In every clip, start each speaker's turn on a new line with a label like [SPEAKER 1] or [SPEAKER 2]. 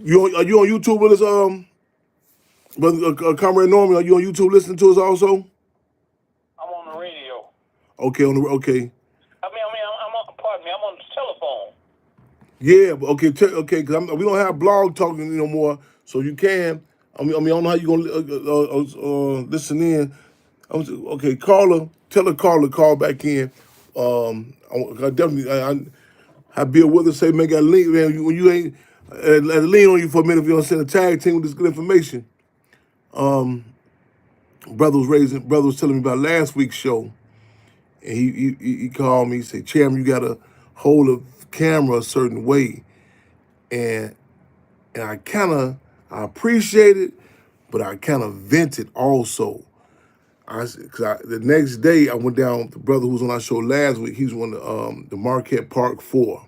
[SPEAKER 1] Are you on YouTube with us, brother, Comrade Norman? Are you on YouTube listening to us also?
[SPEAKER 2] I'm on the radio.
[SPEAKER 1] Okay, okay.
[SPEAKER 2] I'm on. Pardon me. I'm on the telephone.
[SPEAKER 1] Yeah, but okay, because we don't have blog talking no more, so you can. I don't know how you gonna listen in. Okay, tell her Carla call back in. I definitely, I Bill Withers say, make a link, man. When you ain't, let lean on you for a minute if you don't send a tag team with this good information. Brother was telling me about last week's show, and he called me. He said, Chairman, you gotta hold a camera a certain way, and I kind of I appreciate it, but I kind of vented also. The next day I went down. The brother who was on our show last week, he was on the Marquette Park 4,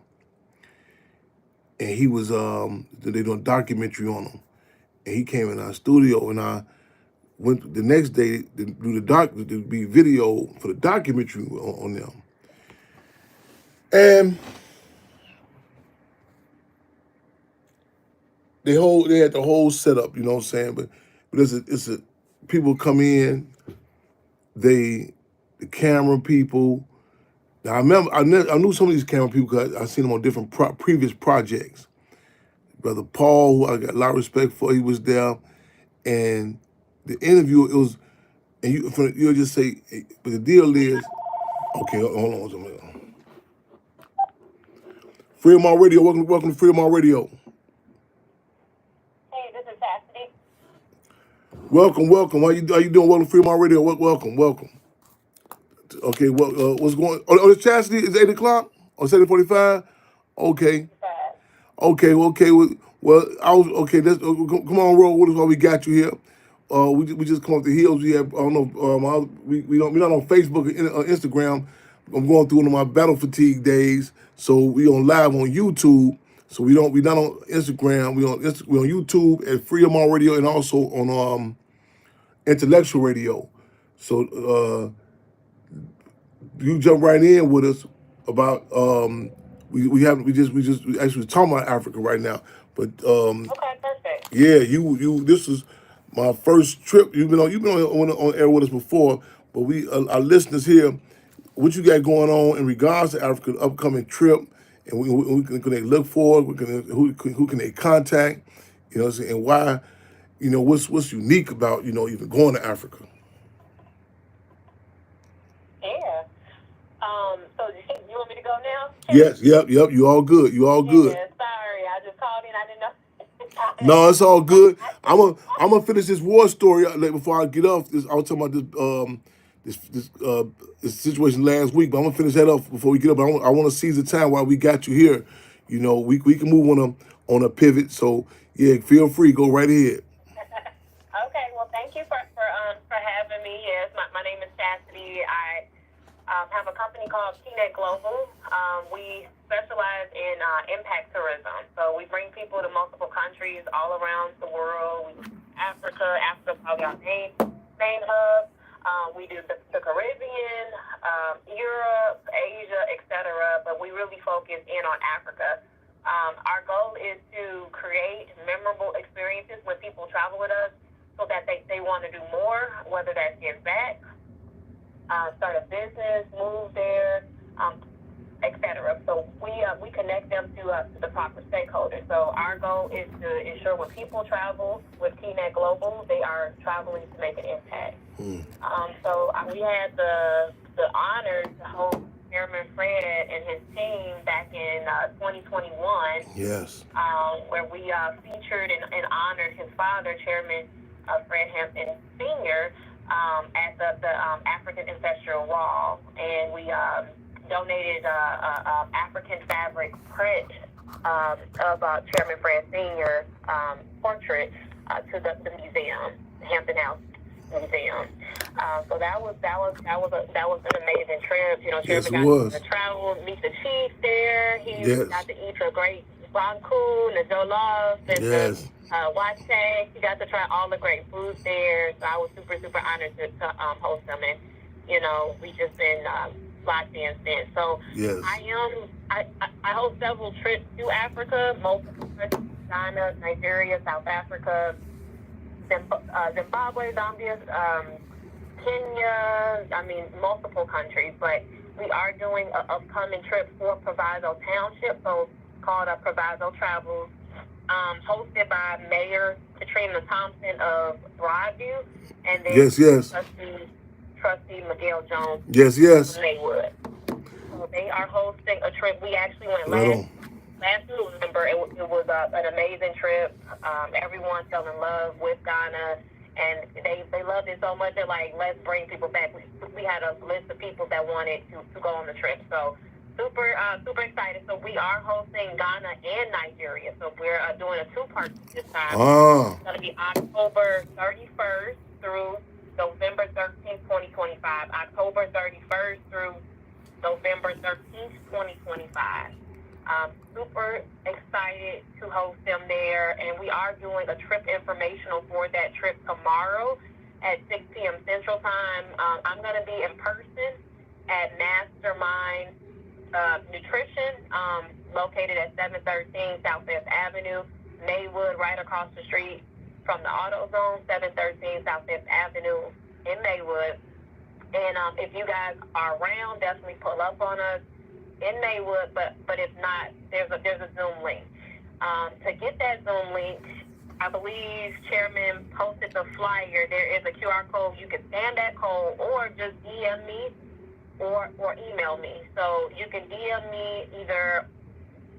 [SPEAKER 1] and he was they doing a documentary on him, and he came in our studio, and I went the next day to do the be video for the documentary on them, and they had the whole setup, you know what I'm saying, but it's a people come in, the camera people. Now I remember I knew some of these camera people because I seen them on different previous projects. Brother Paul, who I got a lot of respect for, he was there, and the interview it was, and you'll just say, but the deal is, okay, hold on a minute. Freedom All Radio, welcome to Freedom All Radio.
[SPEAKER 2] Hey, this is Chastity.
[SPEAKER 1] Welcome. How you doing? Welcome to Freedom All Radio. Welcome. Okay, what's going? Oh, the Chastity is 8 o'clock or 7:45. Okay. Okay. Well, I was okay. Come on, roll with us while we got you here. We just come off the heels. We have I don't know. We're not on Facebook or Instagram. I'm going through one of my battle fatigue days, so we on live on YouTube. So we not on Instagram. We on YouTube at Freedom On Radio and also on Intellectual Radio. So you jump right in with us about we just actually talking about Africa right now, but
[SPEAKER 2] Okay, perfect.
[SPEAKER 1] yeah, you this is my first trip. You've been on air with us before, but we our listeners here, what you got going on in regards to Africa, upcoming trip, and we can they look for, who can they contact, you know what I'm saying, and why, what's unique about even going to Africa.
[SPEAKER 2] Yeah. So you want me to go now?
[SPEAKER 1] Yes, yep. You all good. You all good.
[SPEAKER 2] Yeah, sorry. I just called in. I didn't know.
[SPEAKER 1] No, it's all good. I'm gonna finish this war story before I get off. I was talking about this situation last week, but I'm gonna finish that off before we get up. I want to seize the time while we got you here. We can move on a pivot. So yeah, feel free. Go right ahead.
[SPEAKER 2] Okay. Well, thank you for having me. Yes, my name is Chastity. I have a company called TNet Global. We specialize in impact tourism. So we bring people to multiple countries all around the world. Africa probably our main hub. We do the Caribbean, Europe, Asia, etc. But we really focus in on Africa. Our goal is to create memorable experiences when people travel with us so that they want to do more, whether that's give back, start a business, move there, etc. So we connect them to the proper stakeholders. So our goal is to ensure when people travel with TNet Global, they are traveling to make an impact. So we had the honor to host Chairman Fred and his team back in 2021.
[SPEAKER 1] Yes.
[SPEAKER 2] Where we featured and honored his father, Chairman Fred Hampton Sr., at the African Ancestral Wall, and we donated African fabric print of Chairman Fred Sr. Portrait to the museum, the Hampton House Museum. So that was an amazing trip.
[SPEAKER 1] Yes,
[SPEAKER 2] Chairman got to travel, meet the chief there. He got to eat the great Banku, the Jollof, and the Wache. He got to try all the great foods there. So I was super, super honored to host them. And, we just been locked in since. So
[SPEAKER 1] yes.
[SPEAKER 2] I host several trips to Africa, multiple trips to Ghana, Nigeria, South Africa, Zimbabwe, Zambia, Kenya, I mean, multiple countries, but we are doing an upcoming trip for Proviso Township, so called Proviso Travels, hosted by Mayor Katrina Thompson of Broadview, and then
[SPEAKER 1] Yes.
[SPEAKER 2] Trustee Miguel Jones
[SPEAKER 1] Yes.
[SPEAKER 2] of Maywood. So they are hosting a trip. We actually went
[SPEAKER 1] Right
[SPEAKER 2] last November. It was an amazing trip. Everyone fell in love with Ghana, and they loved it so much. They're like, let's bring people back. We had a list of people that wanted to go on the trip. So super excited. So we are hosting Ghana and Nigeria. So we're doing a two-part this time. It's going to be October 31st through November 13th, 2025. October 31st through November 13th, 2025. Super excited to host them there, and we are doing a trip informational for that trip tomorrow at 6 p.m. Central Time. I'm going to be in person at Mastermind Nutrition, located at 713 South Fifth Avenue, Maywood, right across the street from the AutoZone, 713 South Fifth Avenue in Maywood. And if you guys are around, definitely pull up on us in Maywood, but if not, there's a Zoom link. To get that Zoom link, I believe Chairman posted the flyer. There is a QR code. You can scan that code or just DM me or email me. So you can DM me either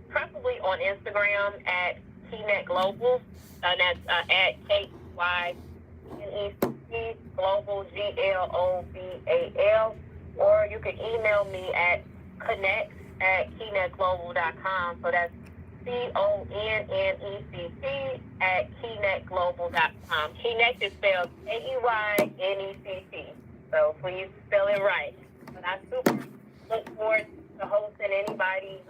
[SPEAKER 2] preferably on Instagram at KeyNet Global, and that's at KYNEC Global, GLOBAL, or you can email me at connect@keynetglobal.com. So that's CONNECT@keynetglobal.com. Keynect is spelled KEYNECT. So please spell it right. But I super look forward to hosting anybody,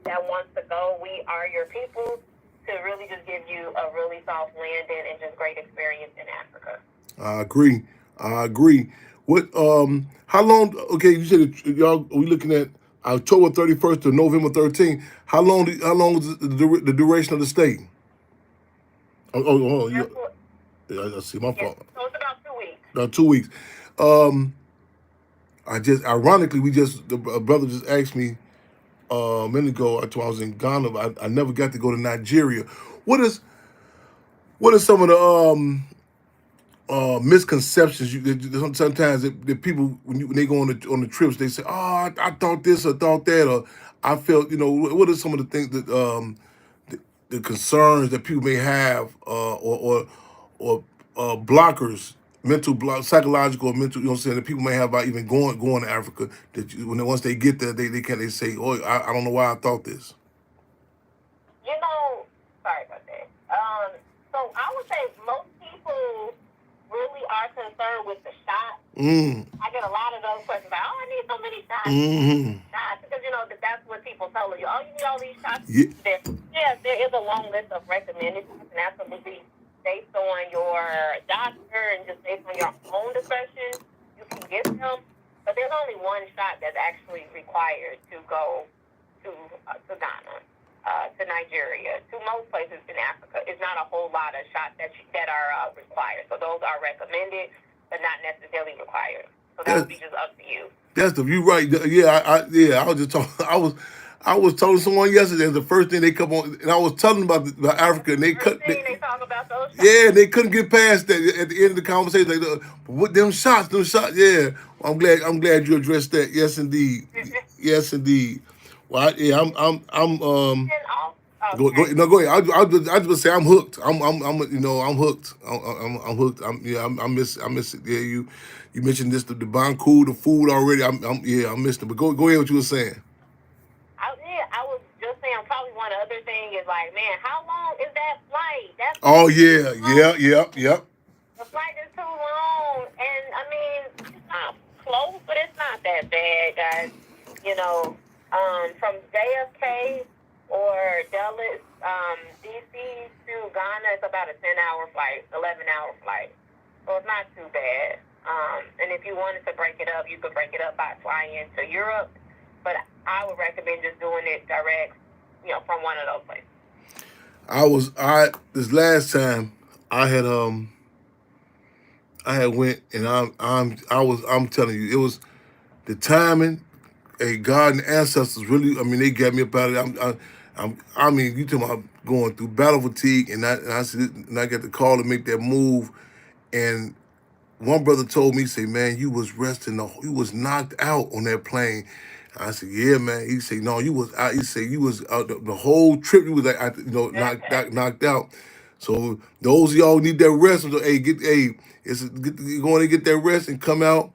[SPEAKER 2] that wants to go. We are your people, to really just give you a really soft landing and just great experience in Africa.
[SPEAKER 1] I agree. What? How long? Okay, you said y'all. We looking at October 31st to November 13th. How long is the duration of the stay? I see. My fault.
[SPEAKER 2] So it's about 2 weeks.
[SPEAKER 1] 2 weeks. Ironically, the brother just asked me a minute ago. I was in Ghana. I never got to go to Nigeria. What is some of the misconceptions? Sometimes the people when they go on the trips, they say, "Oh, I thought this or thought that," or I felt. What are some of the things that the concerns that people may have, or blockers, psychological or mental, that people may have about even going to Africa, that once they get there, they say, "Oh, I don't know why I thought this."
[SPEAKER 2] Sorry about that. So I would say most people really are concerned with the shots. I get a lot of those questions like, I need so many shots. Shots, because that's what people tell you. Oh, you need all these shots. Yeah, there is a long list of recommended shots, and absolutely based on your doctor and just based on your own discretion, you can get them. But there's only one shot that's actually required to go to Ghana, to Nigeria, to most places in Africa. It's not a whole lot of shots that are required. So those are recommended, but not necessarily required. So that would be just up to you.
[SPEAKER 1] You right. Yeah, I was just talking. I was telling someone yesterday, the first thing they come on, and I was telling them about Africa, and they talk
[SPEAKER 2] about those shots.
[SPEAKER 1] Yeah, they couldn't get past that at the end of the conversation. Like, what them shots? Yeah, I'm glad you addressed that. Yes, indeed. Yes, indeed. Well, Go ahead. I just say I'm hooked. I'm hooked. I'm hooked. I miss it. Yeah, you mentioned this, the Banku, the food already. I missed it. But go ahead. What you were saying.
[SPEAKER 2] I was just saying. Probably one other thing is like, man, how long is that flight? Yep. The flight is too long, and I mean, it's not close, but it's not that bad, guys. From JFK or Dulles, DC to Ghana, it's about a 10-hour flight, 11-hour flight. So it's not too bad. And if you wanted to break it up, you could break it up by flying to Europe. But I would recommend just doing it direct, from one of those places.
[SPEAKER 1] I this last time I had I had went and I'm telling you, it was the timing. Hey, God and the ancestors really, I mean, they got me up out of it. I mean, you talking about going through battle fatigue, and I got the call to make that move, and one brother told me, say, man, you was resting, you was knocked out on that plane. I said, yeah, man. He said, no, you was out. He said, you was out the whole trip. You was like, knocked out. So those of y'all who need that rest, so, you're going to get that rest and come out.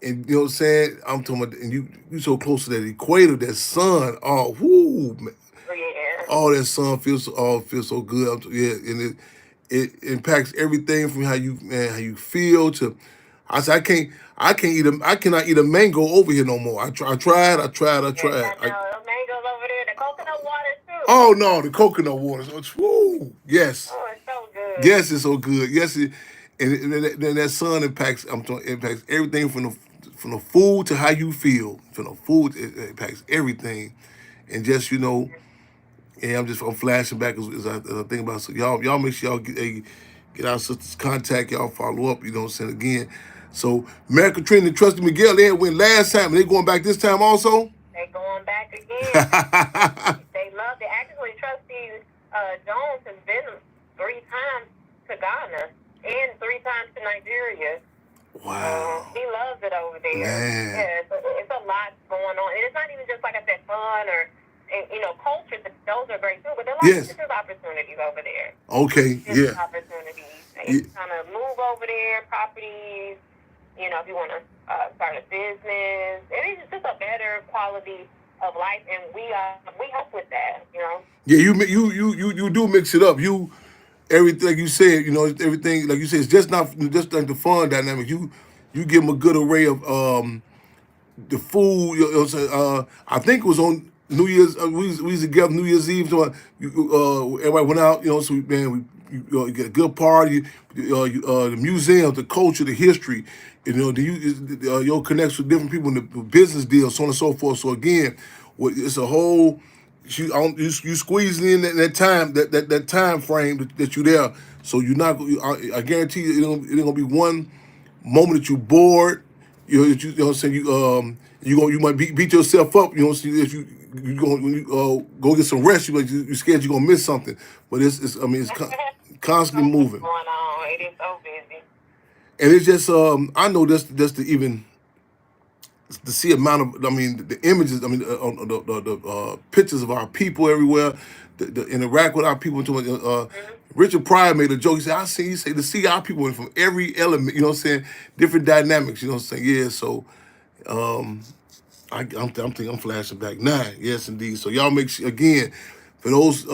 [SPEAKER 1] And you know what I'm saying? I'm talking about, and you so close to that equator, that sun. Oh, whoo, man.
[SPEAKER 2] Yeah.
[SPEAKER 1] Oh, that sun feels so good. Yeah, and it impacts everything from how you feel to. I said I cannot eat a mango over here no more. I tried.
[SPEAKER 2] Yes, I know. The mangoes over there, the coconut water too.
[SPEAKER 1] Oh no, the coconut water. Woo, yes,
[SPEAKER 2] Oh, it's so good.
[SPEAKER 1] yes, it's so good. Yes, then that sun impacts. Impacts everything from the food to how you feel. From the food, it impacts everything, and just yeah, I'm flashing back as I think about it. So y'all make sure y'all get our sister's contact, y'all follow up, you know what I'm saying, again. So Mary Katrina and Trusty Miguel, they had went last time, and they going back this time also?
[SPEAKER 2] They going back again. They love it. Actually, Trustee Jones has been 3 times to Ghana and 3 times to Nigeria.
[SPEAKER 1] Wow.
[SPEAKER 2] He loves it over there.
[SPEAKER 1] Man.
[SPEAKER 2] Yeah, it's a lot going on. And it's not even just, like I said, fun or, culture. Those are great too. But there are lots of business opportunities over there.
[SPEAKER 1] Okay,
[SPEAKER 2] business opportunities. You kind of move over there, properties, if you want to start a business. And it's just a better quality of life. And we help with that,
[SPEAKER 1] Yeah, you do mix it up. Everything like you said, everything like you said, it's just like the fun dynamic. You give them a good array of the food. I think it was on New Year's. We was together New Year's Eve. So everybody went out. So you get a good party. The museum, the culture, the history. Your connects with different people in the business deals, so on and so forth. So again, it's a whole. You squeezing in that time that time frame that you there. So you're not. I guarantee you, it ain't gonna be one moment that you bored. You know what I'm saying. You might beat yourself up. You know, if you go when you go get some rest, you scared you're gonna miss something. But it's constantly moving.
[SPEAKER 2] Going on. It is so busy.
[SPEAKER 1] And it's just I know just to even to see amount of the images, the pictures of our people everywhere, the interact with our people. Richard Pryor made a joke. He said, to see our people from every element, you know what I'm saying, different dynamics, you know what I'm saying. Yeah, so I'm thinking I'm flashing back now. Yes, indeed. So y'all make sure again for those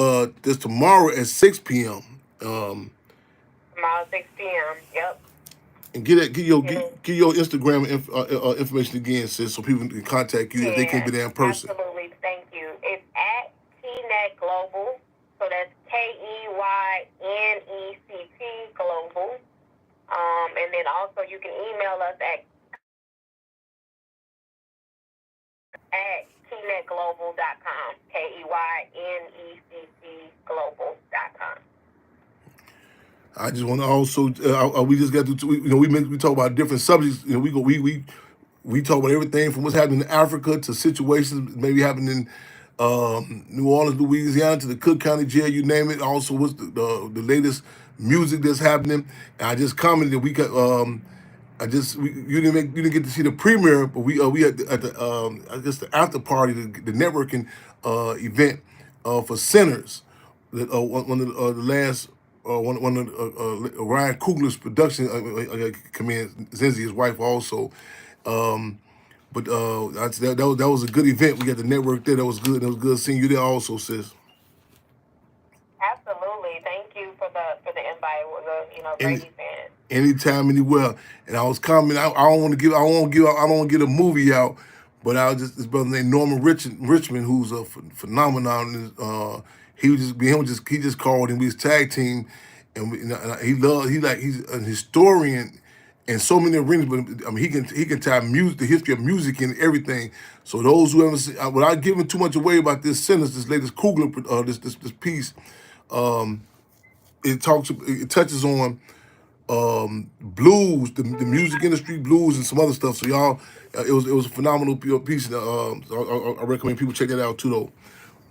[SPEAKER 1] this tomorrow at 6 p.m.
[SPEAKER 2] Tomorrow 6 p.m. Yep.
[SPEAKER 1] And get your Instagram information again, sis, so people can contact you if they can't be there in person.
[SPEAKER 2] Absolutely, thank you. It's at KeyNet Global, so that's KeyNECT Global. And then also you can email us at keynetglobal.com, KEYNECT Global.com.
[SPEAKER 1] I just want to also we just got to we talk about different subjects. We talk about everything from what's happening in Africa to situations maybe happening in New Orleans, Louisiana, to the Cook County Jail, you name it. Also, what's the latest music that's happening. And I just commented we got you didn't get to see the premiere, but we at the I guess the after party, the networking event for Sinners. One of the last. One of Ryan Coogler's production come in, Zenzi, his wife also. But that was a good event. We got the network there. That was good. It was good seeing you there also, sis.
[SPEAKER 2] Absolutely. Thank you for the invite. We're Brady fans.
[SPEAKER 1] Anytime, anywhere. And I was commenting. I don't want to get a movie out, but this brother named Norman Richmond, who's a phenomenon. He just called and we was tag team, and he's a historian in so many arenas. But he can tie music, the history of music, and everything. So those who haven't seen, without giving too much away about this latest Coogler, this piece, It touches on blues, the music industry, blues, and some other stuff. So y'all, it was a phenomenal piece. So I recommend people check that out too, though.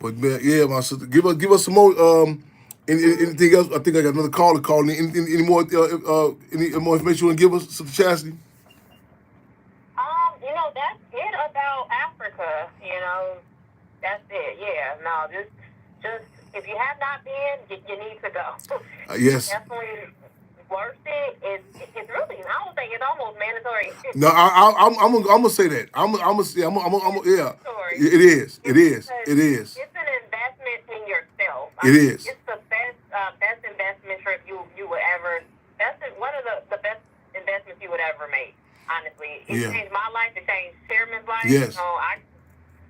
[SPEAKER 1] But man, yeah, my sister, give us some more. Anything else? I think I got another caller calling. Any more? Any more information you want to give us, Sister Chastity?
[SPEAKER 2] That's it about Africa. That's it. Yeah. No, just if you have not been, you need to go.
[SPEAKER 1] Yes.
[SPEAKER 2] Definitely worth it. It's really, I don't think it's almost mandatory.
[SPEAKER 1] No, I'm gonna say that. Yeah. It is. It is. It is.
[SPEAKER 2] It's an investment in yourself.
[SPEAKER 1] It is.
[SPEAKER 2] It's the best investment trip you would ever. That's one of the best investments you would ever make. Honestly, it changed my life. It changed Chairman's life.
[SPEAKER 1] Yes.
[SPEAKER 2] I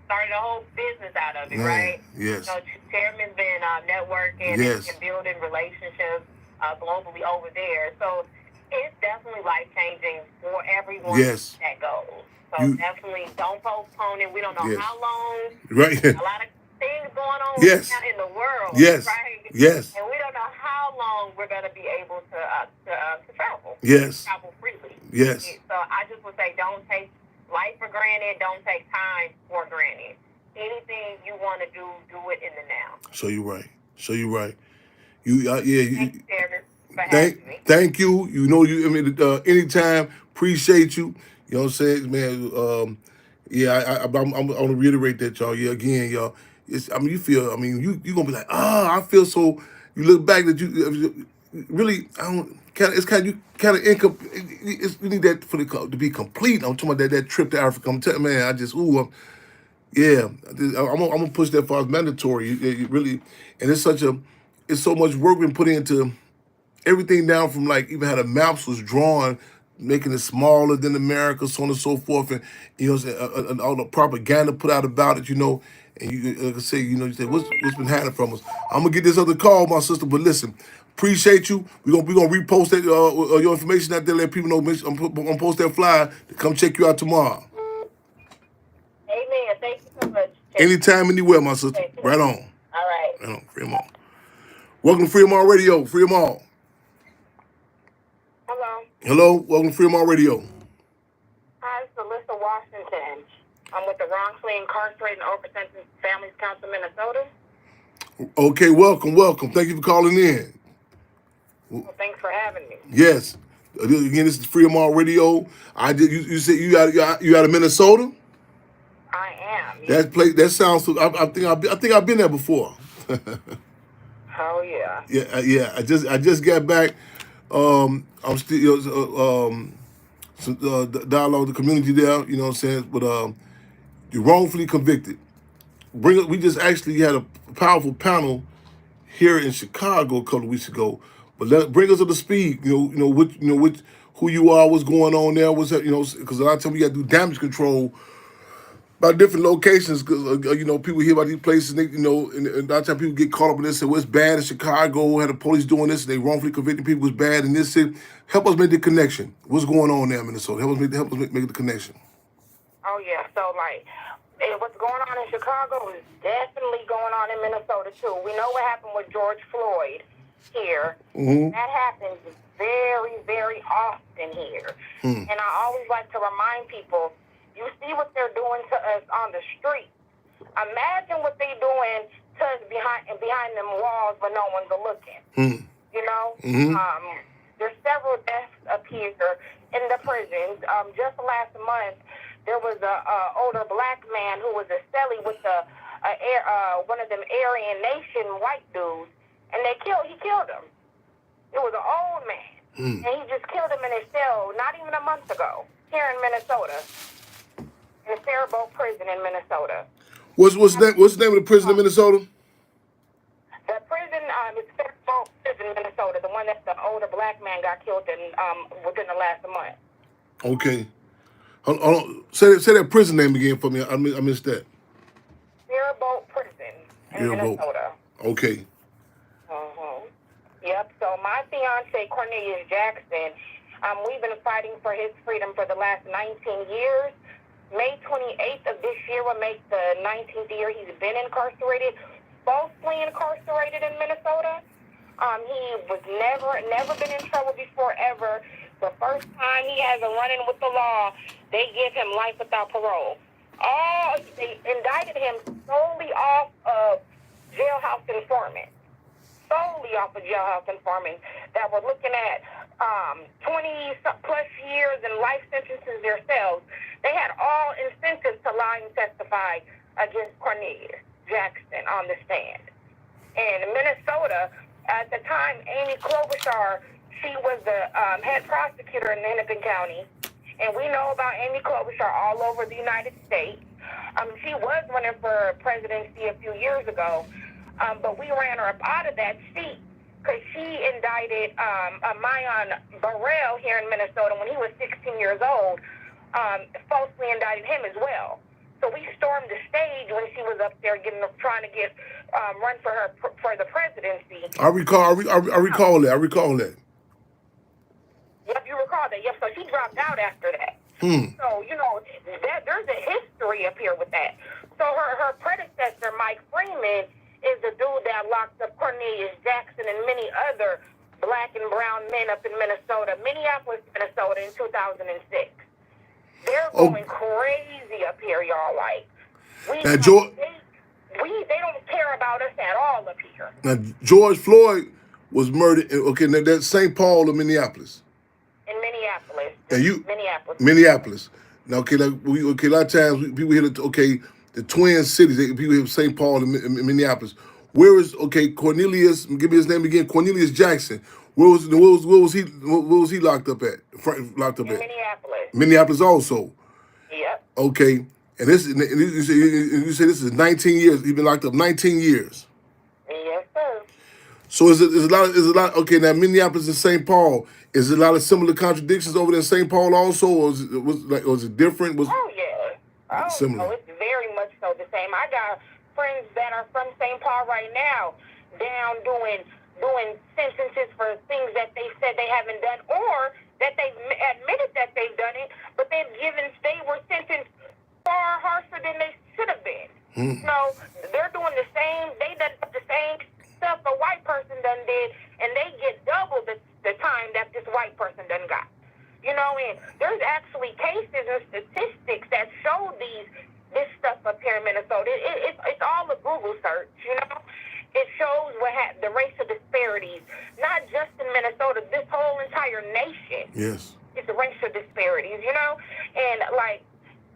[SPEAKER 2] started a whole business out of it.
[SPEAKER 1] Man,
[SPEAKER 2] right?
[SPEAKER 1] yes.
[SPEAKER 2] Chairman's been networking
[SPEAKER 1] Yes.
[SPEAKER 2] and building relationships globally over there. So it's definitely life changing for everyone
[SPEAKER 1] Yes.
[SPEAKER 2] that goes. So definitely don't postpone it. We don't know
[SPEAKER 1] Yes.
[SPEAKER 2] how long.
[SPEAKER 1] Right.
[SPEAKER 2] A lot of things going on
[SPEAKER 1] Yes.
[SPEAKER 2] right now in the world.
[SPEAKER 1] Yes.
[SPEAKER 2] Right?
[SPEAKER 1] Yes.
[SPEAKER 2] And we don't know how long we're going to be able to travel.
[SPEAKER 1] Yes.
[SPEAKER 2] Travel freely.
[SPEAKER 1] Yes.
[SPEAKER 2] So I just would say don't take life for granted. Don't take time for granted. Anything you want to do it in the now.
[SPEAKER 1] So you're right. You
[SPEAKER 2] Thanks, Sarah, for having me.
[SPEAKER 1] Thank you. Anytime. Appreciate you. You know what I'm saying, man. I'm gonna reiterate that, y'all. Yeah, again, y'all. You feel. You gonna be like, I feel so. You look back that you really. I don't. It's kind of you. Kind of income. You need that to be complete. I'm talking about that trip to Africa. I'm telling man. Yeah, I'm gonna push that far as mandatory. You really, and it's so much work been put into everything down from like even how the maps was drawn, making it smaller than America, so on and so forth, and and all the propaganda put out about it, and you like I say, you say what's been happening from us. I'm gonna get this other call, my sister, but listen, appreciate you. We're gonna repost that your information out there, let people know. I'm gonna post that flyer to come check you out tomorrow.
[SPEAKER 2] Amen. Thank you so much.
[SPEAKER 1] Anytime, anywhere, my sister. Right on.
[SPEAKER 2] All right.
[SPEAKER 1] Right on. Freedom All. Welcome to Freedom All Radio. Freedom All. Hello. Welcome to Freedom All Radio.
[SPEAKER 2] Hi, it's Alyssa Washington. I'm with the Wrongfully Incarcerated and Oversentenced Families Council, Minnesota.
[SPEAKER 1] Okay, welcome. Thank you for calling in.
[SPEAKER 2] Well, thanks for having me.
[SPEAKER 1] Yes. Again, this is Freedom All Radio. You said you out of Minnesota?
[SPEAKER 2] I am. Yes.
[SPEAKER 1] That sounds. I think I've been there before.
[SPEAKER 2] Oh yeah.
[SPEAKER 1] Yeah. I just got back. I'm still dialogue with the community there. You know what I'm saying? But you're wrongfully convicted. We just actually had a powerful panel here in Chicago a couple of weeks ago. But bring us up to speed. Who you are, what's going on there, what's that? Because a lot of times we got to do damage control by different locations. Because people hear about these places. And a lot of times people get caught up in this. Say, well, it's bad in Chicago. Had the police doing this. They wrongfully convicting people. It's bad in this city. Help us make the connection. What's going on there in Minnesota? Help us make the connection.
[SPEAKER 2] Oh yeah. So what's going on in Chicago is definitely going on in Minnesota too. We know what happened with George Floyd here.
[SPEAKER 1] Mm-hmm.
[SPEAKER 2] That happens very, very often here. And I always like to remind people, you see what they're doing to us on the street. Imagine what they're doing to us behind them walls when no one's looking.
[SPEAKER 1] Mm-hmm.
[SPEAKER 2] There's several deaths up here in the prisons. Just last month, there was a older black man who was a cellie with one of them Aryan Nation white dudes, and he killed him. It was an old man, and he just killed him in his cell not even a month ago here in Minnesota, in Faribault Prison in Minnesota.
[SPEAKER 1] What's the name of the prison in Minnesota?
[SPEAKER 2] The prison is Faribault Prison in Minnesota, the one that the older black man got killed in within the last month.
[SPEAKER 1] Okay. Hold on. Say that prison name again for me. I missed that.
[SPEAKER 2] Faribault Prison in Minnesota.
[SPEAKER 1] Okay.
[SPEAKER 2] Yep. So my fiance Cornelius Jackson, we've been fighting for his freedom for the last 19 years. May 28th of this year will make the 19th year he's been incarcerated. falsely incarcerated in Minnesota. He was never been in trouble before, ever. The first time he has a run-in with the law, they give him life without parole. They indicted him solely off of jailhouse informants. Solely off of jailhouse informants that were looking at 20 plus years and life sentences themselves. They had all incentives to lie and testify against Cornelius Jackson on the stand. In Minnesota, at the time, Amy Klobuchar, she was the head prosecutor in Hennepin County. And we know about Amy Klobuchar all over the United States. She was running for presidency a few years ago, but we ran her up out of that seat because she indicted Mayan Burrell here in Minnesota when he was 16 years old, falsely indicted him as well. So we stormed the stage when she was up there trying to get run for the presidency.
[SPEAKER 1] I recall that.
[SPEAKER 2] Yep, you recall that. Yep, so she dropped out after that. So, there's a history up here with that. So her predecessor, Mike Freeman, is the dude that locked up Cornelius Jackson and many other black and brown men up in Minneapolis, Minnesota in 2006. They're going crazy up here, y'all. Like, they don't care about us at all up here.
[SPEAKER 1] Now, George Floyd was murdered. Okay, now that's St. Paul or Minneapolis.
[SPEAKER 2] In Minneapolis.
[SPEAKER 1] And Minneapolis. Now, a lot of times people hear the twin cities. People hear St. Paul and Minneapolis. Where is Cornelius? Give me his name again. Cornelius Jackson. Where was he locked up at?
[SPEAKER 2] Minneapolis.
[SPEAKER 1] Minneapolis also.
[SPEAKER 2] Yep.
[SPEAKER 1] Okay, and you say this is 19 years. He's been locked up 19 years.
[SPEAKER 2] Yes, sir.
[SPEAKER 1] So is a lot. Okay, now Minneapolis and St. Paul. Is there a lot of similar contradictions over there in St. Paul also, or was it different?
[SPEAKER 2] Oh yeah. Similar. Oh, it's very much so the same. I got friends that are from St. Paul right now, down doing sentences for things that they said they haven't done, or that they've admitted that they've done it, but they were sentenced far harsher than they should have been. No, they're doing the same. They done the same stuff a white person done did, and they get double the time that this white person done got. And there's actually cases and statistics that show this stuff up here in Minnesota. It's all a Google search, It shows the racial disparities, not just in Minnesota, this whole entire nation.
[SPEAKER 1] Yes.
[SPEAKER 2] It's racial disparities, And,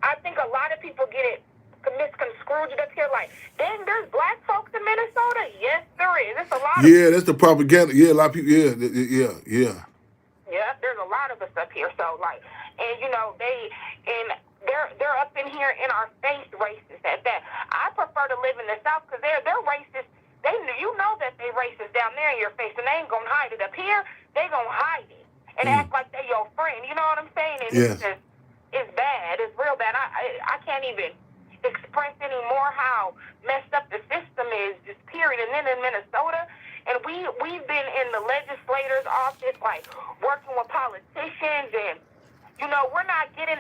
[SPEAKER 2] I think a lot of people get it misconstrued up here. Like, dang, there's black folks in Minnesota? Yes, there is. There's a lot of
[SPEAKER 1] that's the propaganda. Yeah, a lot of people, yeah.
[SPEAKER 2] Yeah, there's a lot of us up here. So, they're up in here in our face racist at that. I prefer to live in the South because they're racist. That they racist down there in your face, and they ain't gonna hide it. Up here, they gonna hide it and act like they your friend. You know what I'm saying? And it's bad. It's real bad. I can't even express anymore how messed up the system is, just period. And then in Minnesota, and we've been in the legislator's office, working with politicians, and we're not getting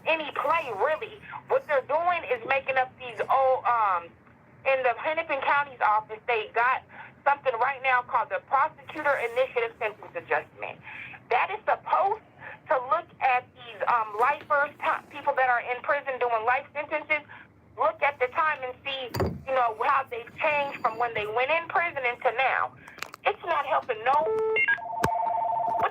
[SPEAKER 2] any play really. What they're doing is making up these old in the Hennepin County's office, they got something right now called the Prosecutor Initiative Sentence Adjustment. That is supposed to look at these lifers, people that are in prison doing life sentences, look at the time and see, how they've changed from when they went in prison into now. It's not helping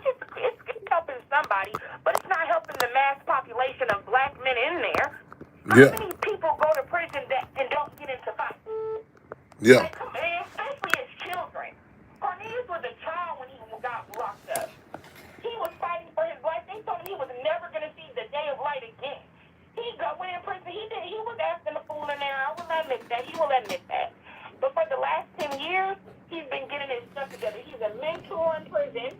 [SPEAKER 2] it's helping somebody, but it's not helping the mass population of black men in there. How many people go to prison and don't get into fights?
[SPEAKER 1] Yeah.
[SPEAKER 2] Especially as children. Cornelius was a child when he got locked up. He was fighting for his life. They told him he was never going to see the day of light again. He went in prison. He was acting a fool in there. I will admit that. He will admit that. But for the last 10 years, he's been getting his stuff together. He's a mentor in prison.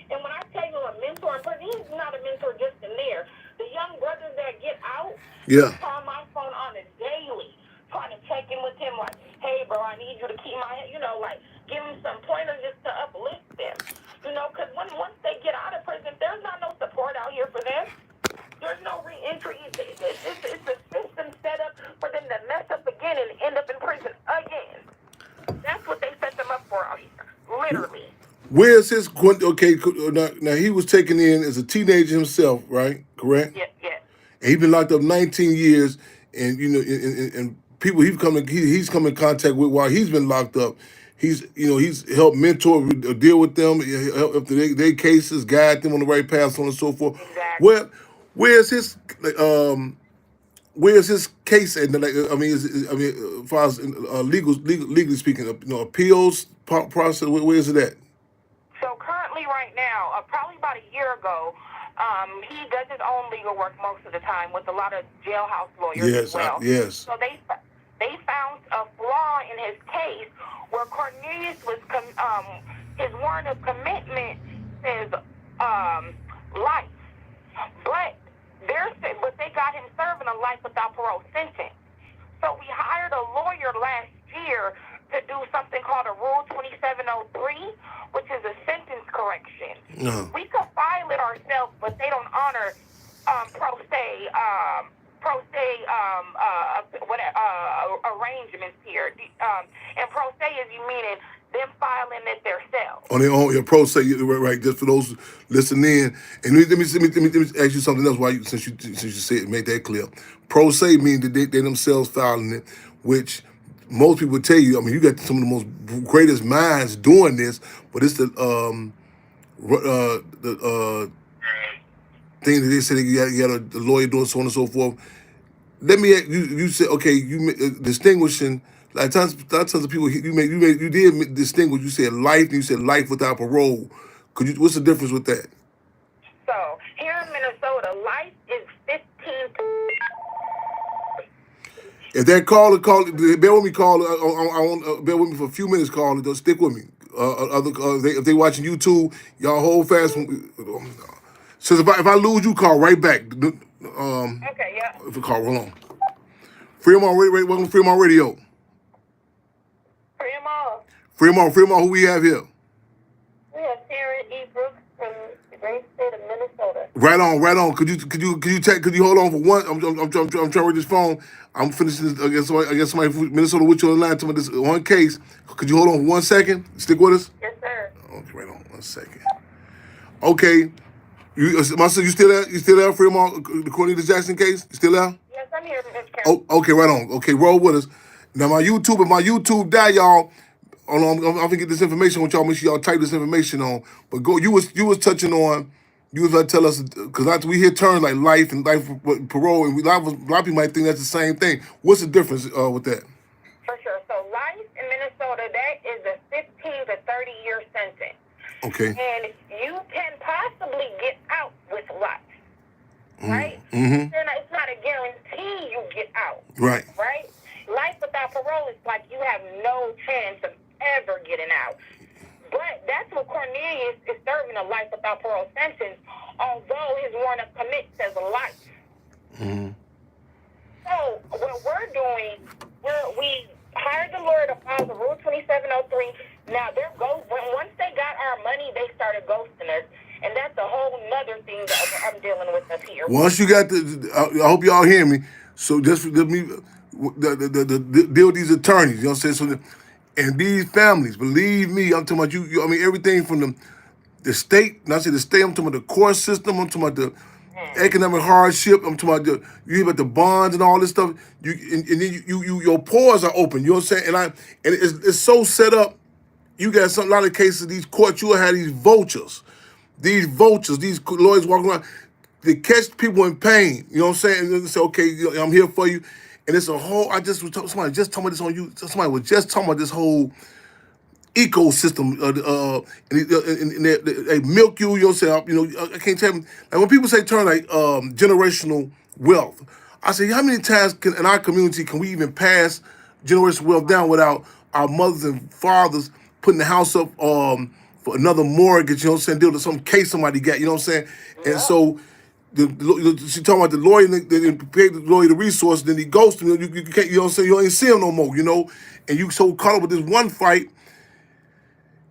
[SPEAKER 2] And when I tell you a mentor in prison, he's not a mentor just in there. The young brothers that get out, call my phone on a daily, trying to check in with him, like, hey, bro, I need you to keep my head, give him some pointers just to uplift them. Because once they get out of prison, there's not no support out here for them. There's no reentry. It's a system set up for them to mess up again and end up in prison out here. Literally.
[SPEAKER 1] Where's his, okay, now he was taken in as a teenager himself, right? Correct?
[SPEAKER 2] Yes.
[SPEAKER 1] And he's been locked up 19 years, and and people he's come in contact with while he's been locked up. He's helped mentor, deal with them, help their cases, guide them on the right path, so on and so forth.
[SPEAKER 2] Exactly.
[SPEAKER 1] Where's his where's his case at? Like, as far as legally speaking, appeals process. Where is it at?
[SPEAKER 2] So currently, right now, probably about a year ago, he does his own legal work most of the time with a lot of jailhouse lawyers as well.
[SPEAKER 1] Yes.
[SPEAKER 2] So they found a flaw in his case where Cornelius was his warrant of commitment says life, but they got him serving a life without parole sentence. So we hired a lawyer last year to do something called a Rule 2703, which is a sentence correction.
[SPEAKER 1] No.
[SPEAKER 2] We could file it ourselves, but they don't honor pro se arrangements here. And pro se is you meaning them filing it themselves.
[SPEAKER 1] On their own, your pro se, right? Just for those listening in, and let me ask you something else. Since you said made that clear, pro se means that they themselves filing it, which most people tell you. I mean, you got some of the most greatest minds doing this, but it's the thing that they said you got a lawyer doing so on and so forth. Let me ask you. You said okay. You distinguishing. Like tons of people you did distinguish. You said life and you said life without parole. What's the difference with that?
[SPEAKER 2] So here in Minnesota, life is 15.
[SPEAKER 1] If that caller bear with me, caller. I want bear with me for a few minutes, caller. Don't stick with me. If they watching YouTube, y'all hold fast. So if I lose you, call right back.
[SPEAKER 2] Okay, yeah.
[SPEAKER 1] If a call, hold on. Fremont Radio, welcome to Fremont Radio. Fremont, who we have here?
[SPEAKER 2] We have Sharon E. Brooks from the great state of Minnesota.
[SPEAKER 1] Right on. Could you hold on for one? I'm trying to read this phone. I'm finishing this. I guess somebody from Minnesota with you on the line to this one case. Could you hold on for 1 second? Stick with us.
[SPEAKER 2] Yes, sir.
[SPEAKER 1] Okay, right on. 1 second. Okay, my son, you still there? You still there, Fremont? The Cornelius Jackson case? You still there?
[SPEAKER 2] Yes, I'm here, Mr. Campbell.
[SPEAKER 1] Oh, okay, right on. Okay, roll with us. Now my YouTube die, y'all. I'm gonna get this information with y'all. Make sure y'all type this information on. But go. You was touching on. You was like tell us because we hear terms like life and life with parole, and a lot of people might think that's the same thing. What's the difference with that?
[SPEAKER 2] For sure. So life in Minnesota, that is a 15 to 30 year sentence.
[SPEAKER 1] Okay.
[SPEAKER 2] And you can possibly get out with life, right?
[SPEAKER 1] Mm-hmm.
[SPEAKER 2] It's not a guarantee you get out.
[SPEAKER 1] Right.
[SPEAKER 2] Right? Life without parole is like you have no chance of ever getting out. But that's what Cornelius is serving, a life without parole sentence, although his warrant of commit says life.
[SPEAKER 1] Mm-hmm.
[SPEAKER 2] So what we're doing, we hired the lawyer to file the Rule 2703. Now once they got our money, they started ghosting us. And that's a whole nother thing that I'm dealing with up here.
[SPEAKER 1] Once you got I hope y'all hear me. So just let me deal with these attorneys. You know what I'm saying? And these families, believe me, I'm talking about you. I mean, everything from the state. When I say the state, I'm talking about the court system. I'm talking about the economic hardship. I'm talking about you hear about the bonds and all this stuff. And then your pores are open. You know what I'm saying? And it's so set up. You got a lot of cases of these courts. You will have these vultures, these lawyers walking around. They catch people in pain. You know what I'm saying? And they say, okay, I'm here for you. And it's a whole. Somebody just talking about this on you. Somebody was just talking about this whole ecosystem. And they milk you. You know what I'm saying? I can't tell them. Like when people say term like generational wealth, I say how many times in our community can we even pass generational wealth down without our mothers and fathers putting the house up for another mortgage? You know what I'm saying? Deal with some case somebody got. You know what I'm saying? Yeah. And so. She talking about the lawyer, they paid the lawyer the resource, then he goes to you can't, you know what I'm saying? You ain't see him no more, And you so caught up with this one fight,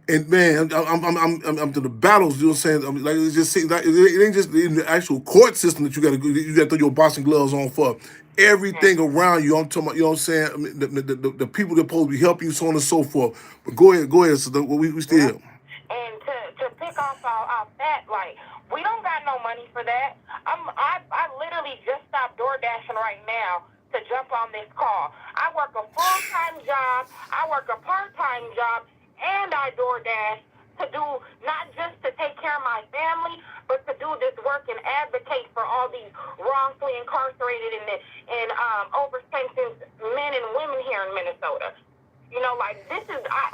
[SPEAKER 1] And man, I'm to the battles. You know what I'm saying? I mean, like it just seems like it ain't just in the actual court system that you got to throw your boxing gloves on for. Everything around you, I'm talking about. You know what I'm saying? I mean, the people that supposed to be helping you, so on and so forth. But go ahead. So we still here.
[SPEAKER 2] And to pick off that, like, we don't got no money for that. I literally just stopped door dashing right now to jump on this call. I work a full-time job, I work a part-time job, and I door dash to do, not just to take care of my family, but to do this work and advocate for all these wrongfully incarcerated and over-sentenced men and women here in Minnesota. You know, like,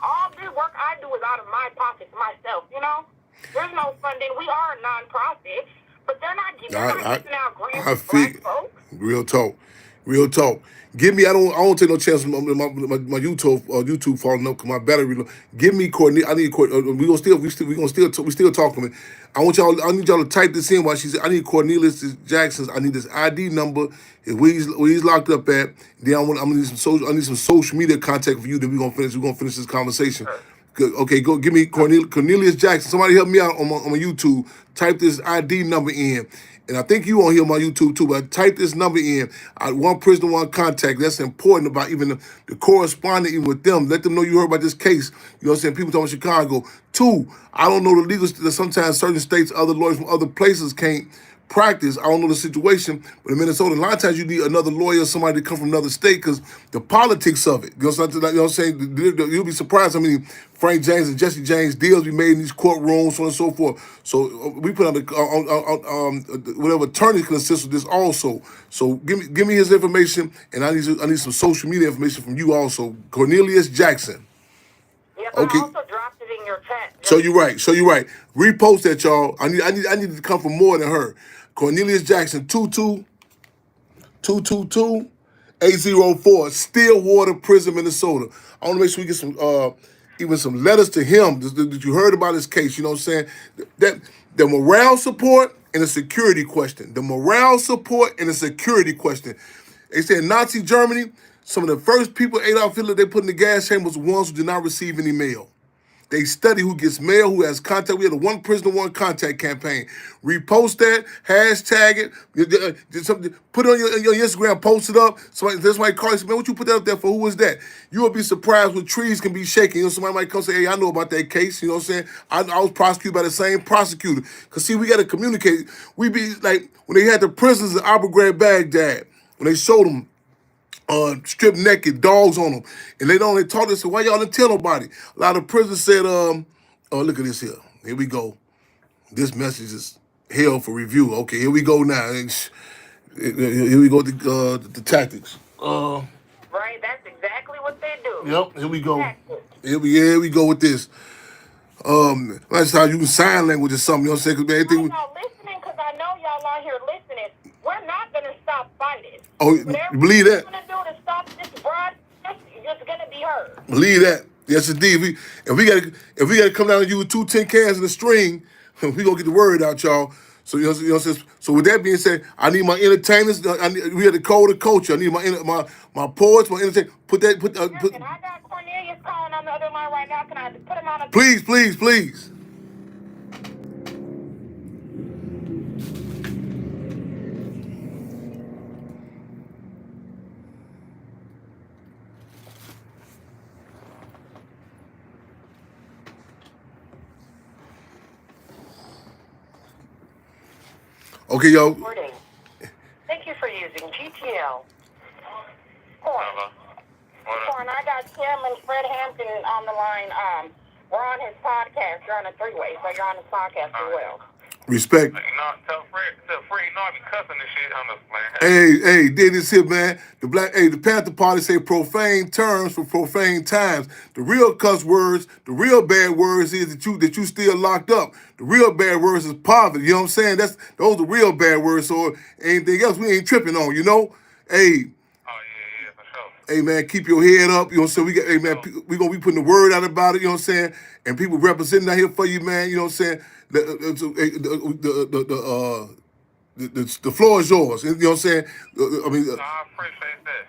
[SPEAKER 2] all the work I do is out of my pockets myself, you know? There's no funding. We are a non-profit, but they're not giving out grants to black folks.
[SPEAKER 1] Real talk. Give me. I don't take no chance on my YouTube falling up because my battery low. Give me Courtney. I need Courtney. We still talking. I need y'all to type this in while she said I need Cornelius Jackson's. I need this ID number. Where he's locked up at. Then I'm gonna need some social media contact for you. Then we're gonna finish this conversation. Okay, go give me Cornelius Jackson. Somebody help me out on my YouTube. Type this ID number in. And I think you on here on my YouTube too, but type this number in. One prisoner, one contact. That's important about even the corresponding even with them. Let them know you heard about this case. You know what I'm saying? People talking about Chicago. 2, I don't know the legal, sometimes certain states, other lawyers from other places can't practice. I don't know the situation, but in Minnesota, a lot of times you need another lawyer, somebody to come from another state, because the politics of it. You know what I'm saying? You'll be surprised how many Frank James and Jesse James deals we made in these courtrooms, so on and so forth. So we put on whatever attorney can assist with this also. So give me his information, and I need some social media information from you also. Cornelius Jackson.
[SPEAKER 2] Yes, okay. I also dropped it in your chat.
[SPEAKER 1] So you're right. Repost that, y'all. I need to come from more than her. Cornelius Jackson, 222-804, Stillwater Prison, Minnesota. I want to make sure we get some even some letters to him that you heard about his case. You know what I'm saying? That the morale support and the security question. The morale support and the security question. They said Nazi Germany, some of the first people Adolf Hitler they put in the gas chamber was the ones who did not receive any mail. They study who gets mail, who has contact. We had a one prisoner, one contact campaign. Repost that, hashtag it, put it on your Instagram, post it up. Somebody calls you, say, man, what you put that up there for? Who was that? You will be surprised when trees can be shaking. You know, somebody might come say, hey, I know about that case. You know what I'm saying? I was prosecuted by the same prosecutor. Because, see, we got to communicate. We be like, when they had the prisoners in Abu Ghraib, Baghdad, when they showed them stripped naked, dogs on them. And they taught us, so why y'all didn't tell nobody? A lot of prisoners said, oh, look at this here. Here we go. This message is hell for review. Okay, here we go now. Here we go with the tactics.
[SPEAKER 2] Right, that's exactly what they do.
[SPEAKER 1] Yep, here we go. Here we go with this. That's how you can sign language or something. You know what I'm saying? Cause, man,
[SPEAKER 2] I'm not listening because I know y'all out here listening. We're not going to stop fighting.
[SPEAKER 1] Oh, you believe that?
[SPEAKER 2] What we're going to do to stop this broadcast is just going to be heard.
[SPEAKER 1] Believe that. Yes, indeed. If we gotta come down to you with 2 tin cans and a string, we gonna get the word out, y'all. So you know what I'm saying? So with that being said, I need my entertainers. We had to call the culture. I need my poets, my entertainers.
[SPEAKER 2] And I got Cornelius calling on the other line right now. Can I put him on a...
[SPEAKER 1] Please. Okay, yo.
[SPEAKER 2] Thank you for using GTL. Corn, I got Tim and Fred Hampton on the line. We're on his podcast. You're on a 3-way, so you're on his podcast as well.
[SPEAKER 1] Respect.
[SPEAKER 3] Tell Fred, I be cussing this shit on us, man.
[SPEAKER 1] Hey, did this here, man. The Panther Party say profane terms for profane times. The real cuss words, the real bad words is that you still locked up. The real bad words is poverty. You know what I'm saying? Those are the real bad words. So anything else we ain't tripping on, you know? Hey.
[SPEAKER 3] Oh yeah, for sure.
[SPEAKER 1] Hey man, keep your head up. You know what I'm saying? We gonna be putting the word out about it, you know what I'm saying? And people representing out here for you, man, you know what I'm saying? The floor is yours. You know what I'm saying?
[SPEAKER 3] I appreciate that.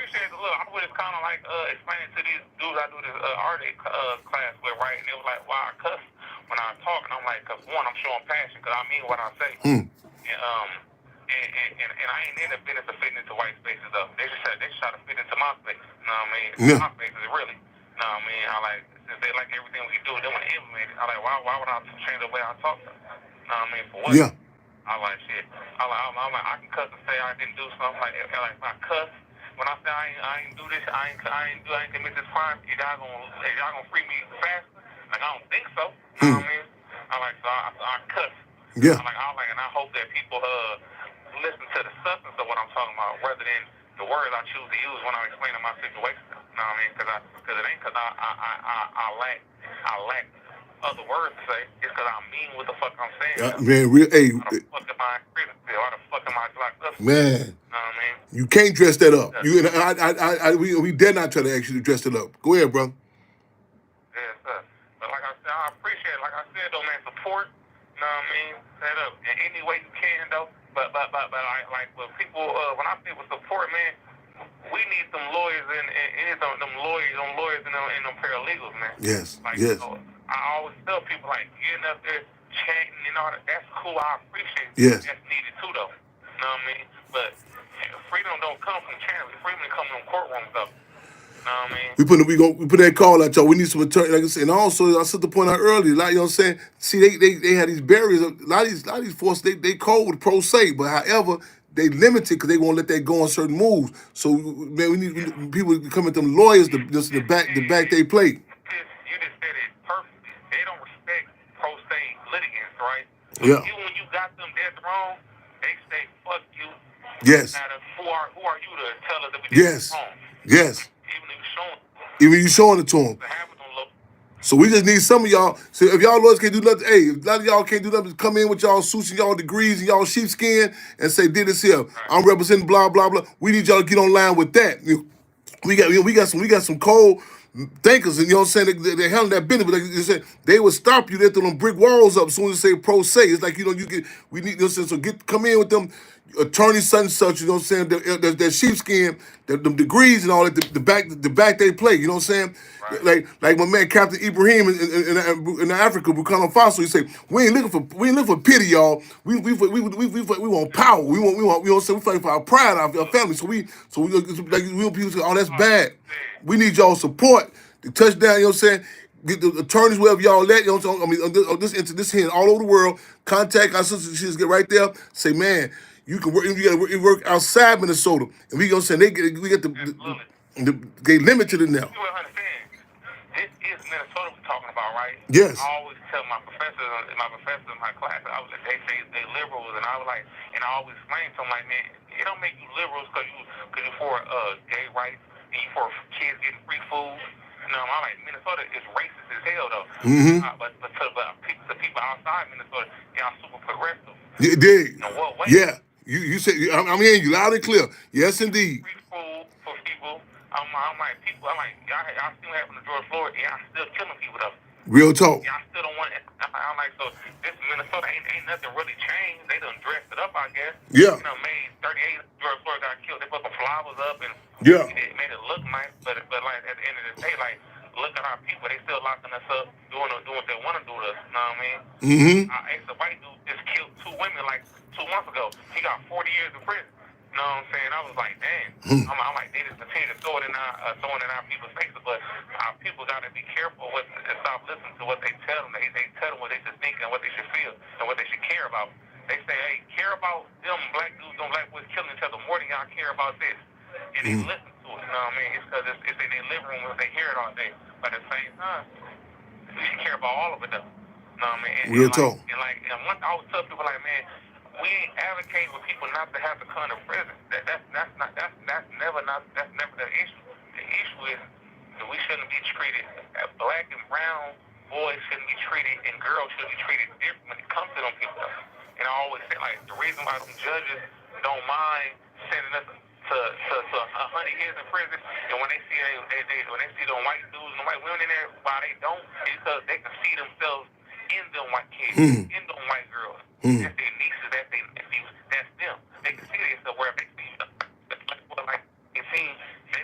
[SPEAKER 3] appreciate the look. I was just kind of like explaining to these dudes I do this art class with, right? And it was like, why I cuss when I talk, and I'm like, cause one, I'm showing passion, cause I mean what I say. And I ain't in the business of fitting into white spaces though. They try to fit into my space. You know what I mean?
[SPEAKER 1] Yeah.
[SPEAKER 3] My space is really. You know what I mean? I like, since they like everything we do, they want to implement it. I like, why would I change the way I talk to them? You know what I mean? For what?
[SPEAKER 1] Yeah.
[SPEAKER 3] I like shit. I'm like, I can cuss and say I didn't do something. Like if I cuss, when I say I ain't do this, I ain't commit this crime, y'all gonna free me faster? Like I don't think so. You know what I mean? I cuss.
[SPEAKER 1] Yeah.
[SPEAKER 3] And I hope that people listen to the substance of what I'm talking about, rather than the words I choose to use when I'm explaining my situation. You know what I mean? Because it ain't because I lack other words to say. It's because I mean what the fuck I'm saying.
[SPEAKER 1] Man, hey,
[SPEAKER 3] Why the fuck am I in prison? Why the fuck am I locked up?
[SPEAKER 1] man,
[SPEAKER 3] You know what I mean?
[SPEAKER 1] you can't dress that up. You and we dare not try to ask you to dress it up. Go ahead, bro.
[SPEAKER 3] Yes, sir. But like I said, I appreciate it. Like I said, though, man, support. You know what I mean? Set up in any way you can, though. But like when people, when I say with support, man, we need some lawyers and them lawyers and them paralegals, man.
[SPEAKER 1] Yes,
[SPEAKER 3] Like,
[SPEAKER 1] yes.
[SPEAKER 3] So I always tell people like getting up there chanting and all that. That's cool. I appreciate it.
[SPEAKER 1] Yes.
[SPEAKER 3] That's needed too, though. You know what I mean? But freedom don't come from chanting. Freedom comes from courtrooms, though. You know what I mean?
[SPEAKER 1] We put that call out, y'all. We need some attorney, like I said. And also, I set the point out earlier. Like, you know what I'm saying? See, they had these barriers. A lot of these forces, they code with pro se, but however, they limited because they won't let that go on certain moves. So, man, we need people to come at them lawyers to back they play.
[SPEAKER 3] You just said it perfectly. They don't respect pro se litigants, right? So
[SPEAKER 1] Yeah.
[SPEAKER 3] even when you got them dead wrong, they say fuck you.
[SPEAKER 1] Yes.
[SPEAKER 3] Matter who are you to tell us that we did
[SPEAKER 1] Yes.
[SPEAKER 3] wrong?
[SPEAKER 1] Yes.
[SPEAKER 3] Even if
[SPEAKER 1] Even
[SPEAKER 3] you showing
[SPEAKER 1] you showing it to them.
[SPEAKER 3] to have them look.
[SPEAKER 1] So we just need some of y'all. So if y'all lawyers can't do nothing, hey, if a lot of y'all can't do nothing, come in with y'all suits and y'all degrees and y'all sheepskin and say, did this here. I'm representing blah blah blah. We need y'all to get online with that. We got some cold thinkers, and you know what I'm saying? They're handling that business, but like you said, they would stop you. They throw them brick walls up as soon as they say pro se. It's like, we need, you know what I'm saying? So come in with them attorneys such and such, you know what I'm saying? Their sheepskin, them degrees and all that, the back they play, you know what I'm saying?
[SPEAKER 3] Right.
[SPEAKER 1] Like my man Captain Ibrahim in Africa, Burkina Faso, he say, we ain't looking for pity, y'all. We want power. We fighting for our pride, our family. So we want people to say, oh, that's bad. We need y'all support. The touchdown, you know what I'm saying? Get the attorneys wherever y'all at, you know what I'm saying? I mean, this here all over the world. Contact our sister. She just get right there. Say, man, you can work. You gotta work outside Minnesota, and we gonna say we get they limited in there.
[SPEAKER 3] You understand? This is Minnesota we're talking about, right?
[SPEAKER 1] Yes.
[SPEAKER 3] I always tell my professors in my class, they say they liberals, and I was like, and I always explain to them like, man, it don't make you liberals because you for gay rights and you for kids getting free food. No, I'm like, Minnesota is racist as hell though. But to people outside Minnesota, y'all super progressive.
[SPEAKER 1] You dig?
[SPEAKER 3] In what way?
[SPEAKER 1] Yeah. You said, I'm hearing you loud and clear. Yes, indeed.
[SPEAKER 3] Free food for people. I'm like, y'all still having the George Floyd, y'all still killing people though.
[SPEAKER 1] Real talk.
[SPEAKER 3] Y'all still don't want it. I'm like, so this Minnesota ain't nothing really changed. They done dressed it up, I guess.
[SPEAKER 1] Yeah.
[SPEAKER 3] You know, May 38th, George Floyd got killed. They put some flowers up and
[SPEAKER 1] Yeah.
[SPEAKER 3] it made it look nice. But like at the end of the day, like, look at our people. They still locking us up, doing what they want to do to us. You know what I mean?
[SPEAKER 1] Mm-hmm.
[SPEAKER 3] A white dude just killed 2 women like 2 months ago. He got 40 years in prison. You know what I'm saying? I was like, damn. I'm like, they just continue to throw it in our people's faces, but our people got to be careful and stop listening to what they tell them. They tell them what they should think and what they should feel and what they should care about. They say, hey, care about them black dudes, them black boys killing each other more than y'all care about this. And they listen to it, you know what I mean? It's because it's in their living room if they hear it all day. But at the same time, we should care about all of it, though. You know what I mean?
[SPEAKER 1] Real talk.
[SPEAKER 3] And one I always tell people, like, man, we ain't advocating for people not to have to come to prison. That's never the issue. The issue is that we shouldn't be treated, black and brown boys shouldn't be treated, and girls shouldn't be treated different when it comes to them people. And I always say, like, the reason why them judges don't mind sending us to 100 years in prison, and when they see them white dudes and white women in there, why they don't, is because they can see themselves in them white kids, in them white girls. That's their nieces, that's their nephews, that's them. They can see themselves where they see, like, it seems they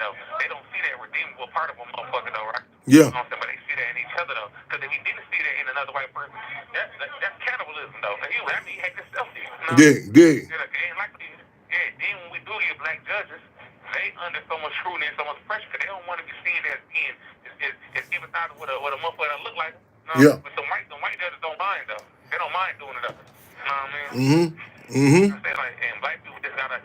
[SPEAKER 3] though. They don't see that redeemable part of a motherfucker though, right?
[SPEAKER 1] Yeah.
[SPEAKER 3] You know what I'm saying? But they see that in each other though. Because if he didn't see that in another white person, that's cannibalism though. That mean he hate himself here. You know?
[SPEAKER 1] Yeah.
[SPEAKER 3] And like, then when we do get black judges, they under so much scrutiny and so much pressure because they don't want to be seen as being as sympathizing with a motherfucker that look like them.
[SPEAKER 1] Yeah.
[SPEAKER 3] But the white judges don't mind though. They don't mind doing it though. You know what I mean? They like, and black people just gotta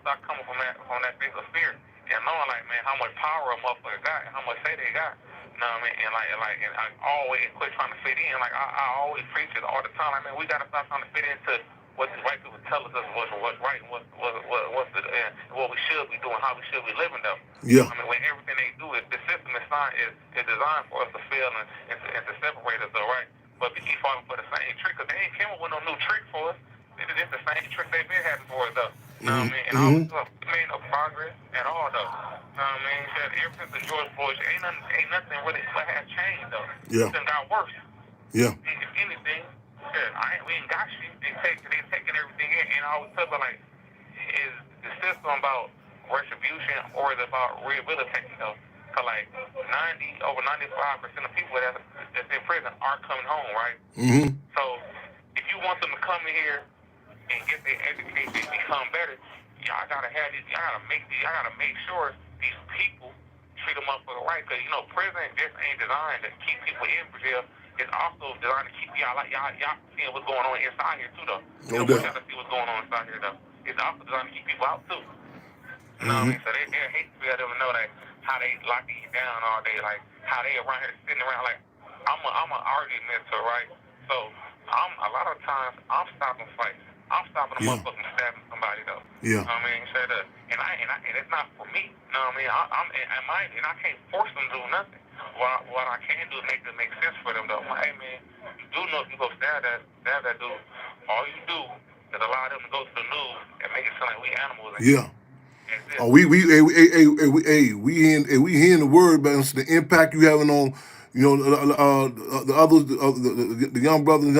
[SPEAKER 3] start coming from that place of fear and knowing like, man, how much power a motherfucker got and how much say they got. You know what I mean? And I always quit trying to fit in. Like I always preach it all the time. Like, man, we gotta stop trying to fit into what the white people tell us what's right and what's what we should be doing, how we should be living though.
[SPEAKER 1] Yeah.
[SPEAKER 3] I mean, when everything they do is the system is designed for us to fail and to separate us though, right? But we keep falling for the same trick because they ain't came up with no new trick for us. It's the same trick they've been having for us though. You know what I mean? And all we made no progress at all though. You know what I mean? Ever since the George Floyd, ain't nothing really has changed though.
[SPEAKER 1] Yeah.
[SPEAKER 3] It's got worse.
[SPEAKER 1] Yeah.
[SPEAKER 3] If anything, we ain't got shit. They taking everything in, and I always tell them like, is the system about retribution or is it about rehabilitating though? Cause like over 95% of people that's in prison are coming home, right? So if you want them to come in here and get their education and become better, y'all gotta have this. Y'all gotta make sure these people treat them up for the right. Cause prison just ain't designed to keep people in jail. It's also designed to keep y'all seeing what's going on inside here too, though.
[SPEAKER 1] No doubt.
[SPEAKER 3] Y'all see what's going on inside here, though. It's also designed to keep people out too. You know what I mean? So they hate to be able to know that how they locking you down all day, like how they around here sitting around. Like I'm an argument mentor, right? So a lot of times I'm stopping fights. I'm stopping a motherfucker from stabbing somebody though.
[SPEAKER 1] Yeah.
[SPEAKER 3] You know what I mean? And it's not for me. You know what I mean? I can't force them to do nothing. What I can do is make it make sense for them though. Hey man, you do know if you go stab that dude, all you do is allow them to go to the news and make it sound like we animals.
[SPEAKER 1] Yeah. Oh, we hearing the word about the impact you having on, the others, the young brothers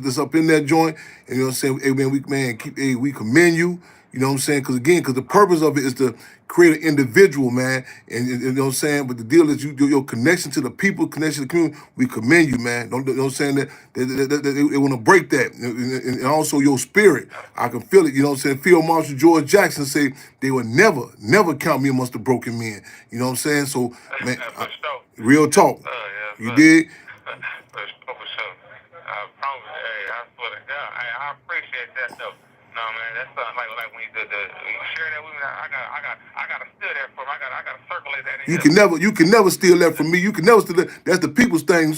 [SPEAKER 1] that's up in that joint, and what I'm saying, hey man, we commend you. You know what I'm saying? Because the purpose of it is to create an individual, man. And you know what I'm saying? But the deal is your connection to the people, connection to the community, we commend you, man. You know what I'm saying? That they want to break that. And also your spirit. I can feel it. You know what I'm saying? Field Marshal George Jackson say they would never count me amongst the broken men. You know what I'm saying? So, man, real talk. You did?
[SPEAKER 3] For sure. I promise. Hey, I swear to God. I appreciate that, though. No man, that's something like when you share that with me. I gotta steal that from. I gotta circulate that.
[SPEAKER 1] You can never steal that from me. You can never steal that. That's the people's thing.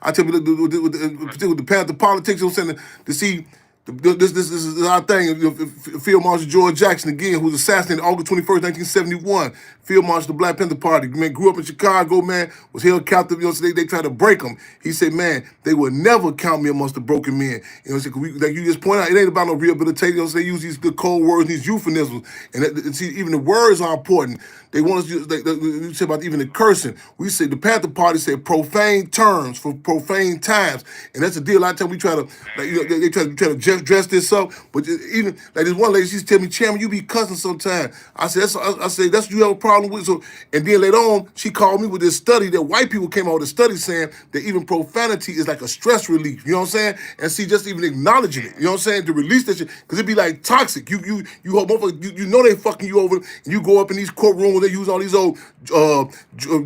[SPEAKER 1] I tell you, particularly the path of politics. You know what I'm saying? To see. This is our thing. Field Marshal George Jackson again, who was assassinated August 21st, 1971. Field Marshal of the Black Panther Party. Man, grew up in Chicago, man, was held captive. So they tried to break him. He said, man, they will never count me amongst the broken men. Like you just pointed out, it ain't about no rehabilitation. They use these good cold words, these euphemisms. And see, even the words are important. They want us to use, you say about even the cursing. We say the Panther Party said profane terms for profane times. And that's the deal. A lot of times we try to, they try to dress this up. But even, like this one lady, she's telling me, Chairman, you be cussing sometimes. I said, that's what you have a problem with. So, and then later on, she called me with this study that white people came out with a study saying that even profanity is like a stress relief. You know what I'm saying? And see, just even acknowledging it. You know what I'm saying? To release that shit. Because it'd be like toxic. You know they fucking you over. And you go up in these courtrooms, they use all these old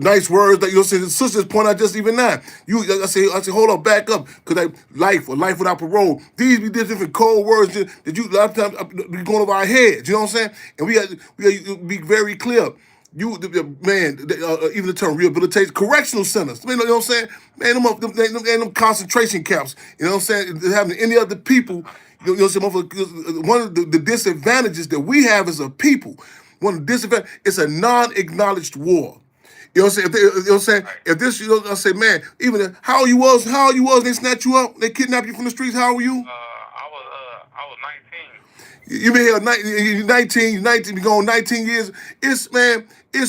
[SPEAKER 1] nice words that, you know what I'm saying? The sisters point out just even now. I say, hold up, back up. Because life without parole. These be different cold words that you a lot of times be going over our heads. You know what I'm saying? And we got to be very clear. Even the term rehabilitation, correctional centers. You know what I'm saying? Man, them concentration camps. You know what I'm saying? Having any other people. You know what I'm saying? One of the disadvantages that we have as a people. One of the disadvantages, it's a non-acknowledged war. You know what I'm saying? You know what I'm saying? If this, I say, man, even how you was, they snatch you up, they kidnap you from the streets. How were you?
[SPEAKER 3] I was 19.
[SPEAKER 1] You been here 19, you go on 19 years. It's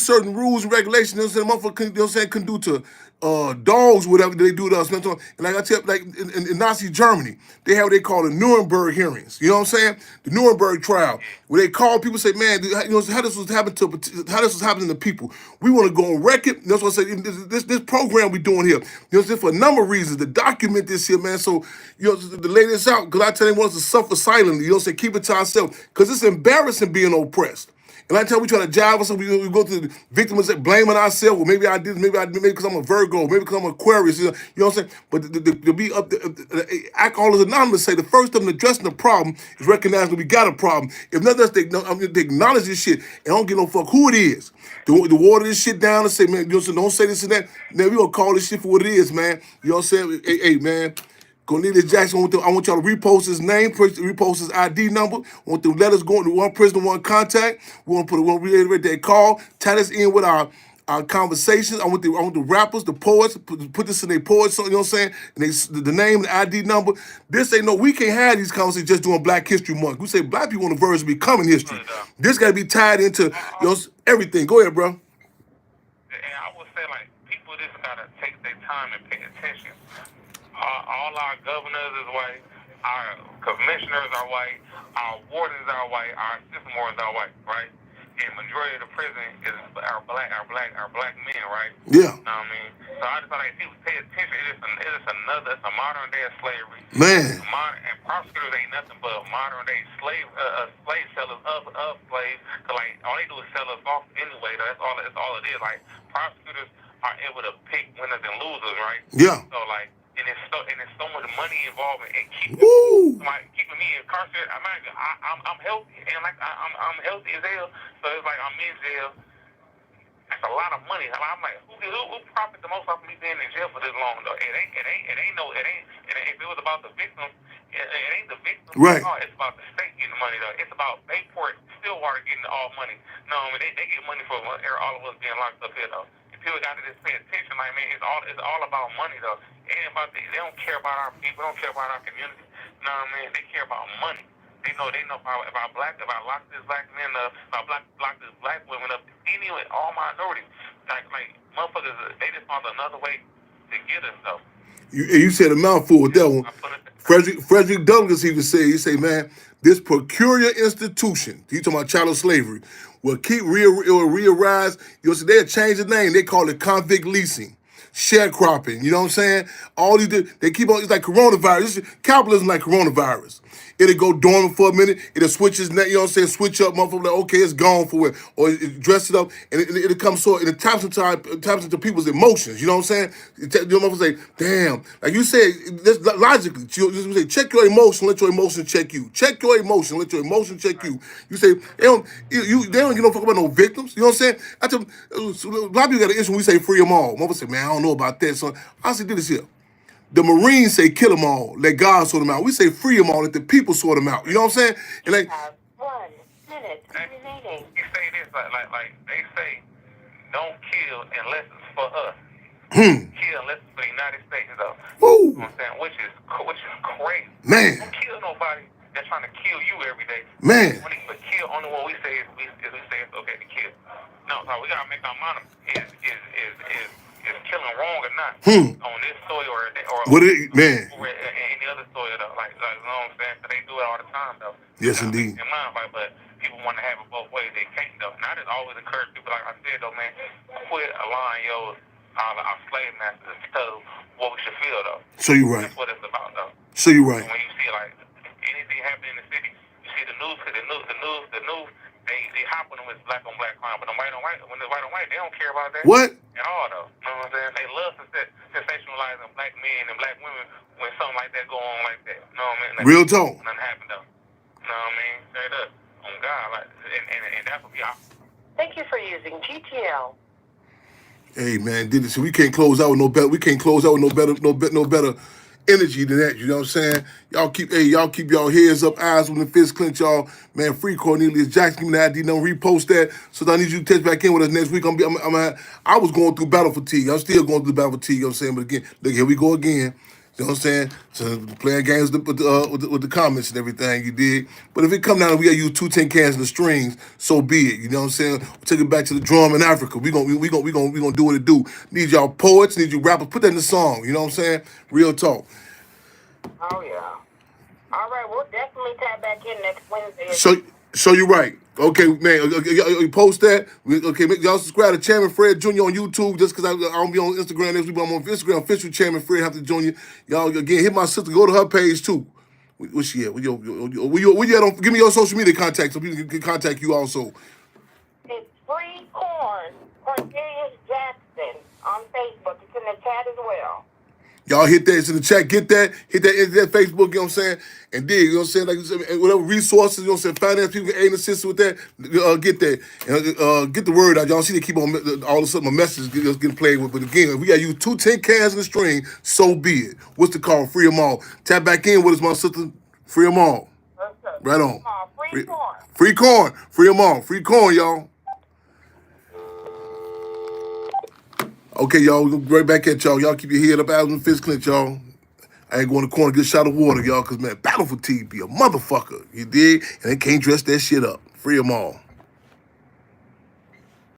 [SPEAKER 1] certain rules and regulations, you know what I'm saying, motherfucker can do to dogs, whatever they do to us. And like I tell, like in Nazi Germany, they have what they call the Nuremberg hearings. You know what I'm saying? The Nuremberg trial, where they call people, say, man, how this was happening to people. We want to go on record. That's what I say. This program we doing here. You know, for a number of reasons to document this here, man. So to lay this out, because I tell them, wants to suffer silently. You know, say keep it to ourselves, because it's embarrassing being oppressed. And I tell we try to jive us, we go to the victim and say, blaming ourselves. Well, maybe I did, maybe because I'm a Virgo, maybe because I'm Aquarius. You know what I'm saying? But to be up, Alcoholics Anonymous say the first of them addressing the problem is recognizing we got a problem. If nothing else, they acknowledge this shit and don't give no fuck who it is. To water this shit down and say, man, you know what I'm saying? Don't say this and that. Man, we gonna call this shit for what it is, man. You know what I'm saying? Hey, man. Cornelius Jackson, I want y'all to repost his name, repost his ID number. I want the letters going to one person, one contact. We want to reiterate that call. Tie us in with our conversations. I want the rappers, the poets, put this in their poets, you know what I'm saying? And the name, the ID number. This ain't we can't have these conversations just doing Black History Month. We say Black people on the verge of becoming history. This got to be tied into everything. Go ahead, bro.
[SPEAKER 3] And I would say, like, people just gotta take their time and pay attention. All our governors is white, our commissioners are white, our wardens are white, our assistant wardens are white, right? And majority of the prison is our black men, right?
[SPEAKER 1] Yeah.
[SPEAKER 3] You know what I mean? So I just thought, like, people pay attention. It's a modern day of slavery.
[SPEAKER 1] Man.
[SPEAKER 3] And prosecutors ain't nothing but modern day slave sellers of slaves. Cause like all they do is sell us off anyway. That's all it is. Like prosecutors are able to pick winners and losers, right?
[SPEAKER 1] Yeah.
[SPEAKER 3] So like. And it's so much money involved in keeping me incarcerated. I'm healthy and like I'm healthy as hell. So it's like I'm in jail. That's a lot of money. I'm like, who profits the most off me being in jail for this long though? It ain't. If it was about the victims, it ain't the victims.
[SPEAKER 1] Right.
[SPEAKER 3] No, it's about the state getting money though. It's about Bayport, Stillwater getting all money. No, I mean they get money for all of us being locked up here though. People got to just pay attention. Like, man, it's all about money though. It ain't about they don't care about our people. They don't care about our community. No, I mean they care about money. They know if I lock this black man up, if I lock this black women up, anyway, all minorities, like motherfuckers, they just found another way to get us though.
[SPEAKER 1] You said a mouthful with that one. Frederick Douglass even said, man, this peculiar institution, he talking about chattel slavery, will keep rearise. You know, so they'll change the name. They call it convict leasing, sharecropping. You know what I'm saying? All these, they keep on, it's like coronavirus. Capitalism like coronavirus. It'll go dormant for a minute. It'll switch its neck, you know what I'm saying? Switch up, motherfucker, like, okay, it's gone for it. Or it dress it up, and it'll come and it taps into people's emotions, you know what I'm saying? You know, motherfucker say, damn. Like you said, logically, you say, check your emotion, let your emotion check you. Check your emotion, let your emotion check you. You say, they don't give no fuck about no victims, you know what I'm saying? I tell a lot of people got an issue when we say free them all. Motherfucker say, man, I don't know about that, son. I say, do this here. The Marines say kill them all, let God sort them out. We say free them all, let the people sort them out. You know what I'm saying? And like
[SPEAKER 2] 1 minute remaining.
[SPEAKER 3] You say this like they say, don't kill unless it's for us. Kill unless it's for the United States though.
[SPEAKER 1] Woo.
[SPEAKER 3] You know what I'm saying? Which is crazy.
[SPEAKER 1] Man.
[SPEAKER 3] Don't kill nobody that's trying to kill you every day.
[SPEAKER 1] Man.
[SPEAKER 3] But kill only one we say is we say it's okay to kill. No, we gotta make our mind is killing wrong or not on this soil or
[SPEAKER 1] what it, man.
[SPEAKER 3] or any other soil though. Like you know what I'm saying? So they do it all the time though.
[SPEAKER 1] Yes, indeed.
[SPEAKER 3] In mind, but people want to have it both ways. They can't though. And I just always encourage people, like I said though, man, quit allowing our slave masters to tell what we should feel though.
[SPEAKER 1] So you're right.
[SPEAKER 3] That's what it's about though.
[SPEAKER 1] So you're right.
[SPEAKER 3] When you see like anything happening in the city, you see the news, they hop on them with black on black crime, but when it's white on white, they don't care about that.
[SPEAKER 1] What?
[SPEAKER 3] At all though. You know what I'm saying? They love sensationalizing black men and black women when something like that go on like that. You know what I mean? Like,
[SPEAKER 1] Real talk.
[SPEAKER 3] Nothing happened though. You know what I mean? Straight up. On God, like, and that's what we are.
[SPEAKER 2] Thank you for using GTL.
[SPEAKER 1] Hey man, did this. We can't close out with no better. We can't close out with no better energy than that. You know what I'm saying? Y'all keep y'all heads up, eyes when the fist clench, y'all. Man, free Cornelius Jackson. Give me the ID number. Repost that. So I need you to touch back in with us next week. I was going through battle fatigue. I'm still going through battle fatigue. You know what I'm saying? But again, look, here we go again. You know what I'm saying? So playing games with the comments and everything, you did. But if it come down and we gotta use 2 tin cans and the strings, so be it. You know what I'm saying? We'll take it back to the drum in Africa. We gonna do what it do. Need y'all poets, need you rappers, put that in the song. You know what I'm saying? Real talk.
[SPEAKER 2] Oh yeah. All right, we'll definitely tap back in next Wednesday.
[SPEAKER 1] So you're right. Okay, man. You post that. Okay, y'all subscribe to Chairman Fred Jr. on YouTube. Just because I don't be on Instagram next week, but I'm on Instagram. Official Chairman Fred Hampton Jr. Y'all again hit my sister. Go to her page too. Where she at? Where you at? Give me your social media contact so people can contact you also.
[SPEAKER 2] It's Free Corn, Cornelius Jackson on Facebook. It's in the chat as well.
[SPEAKER 1] Y'all hit that. It's in the chat. Get that. Hit that Facebook, you know what I'm saying? And dig, you know what I'm saying? Like, whatever resources, you know what I'm saying? Finance people can aid and assist with that. Get that. And get the word out. Y'all see they keep on, all of a sudden, my message getting played with. But again, if we got to use 2 tin cans in the string, so be it. What's the call? Free them all. Tap back in with us, my sister. Free them all. Right on.
[SPEAKER 2] Free corn.
[SPEAKER 1] Free corn. Free them all. Free corn, y'all. Okay, y'all, we'll go right back at y'all. Y'all keep your head up, out and fist clench, y'all. I ain't going to the corner, get a shot of water, y'all, because, man, battle fatigue be a motherfucker, you dig? And they can't dress that shit up. Free them all.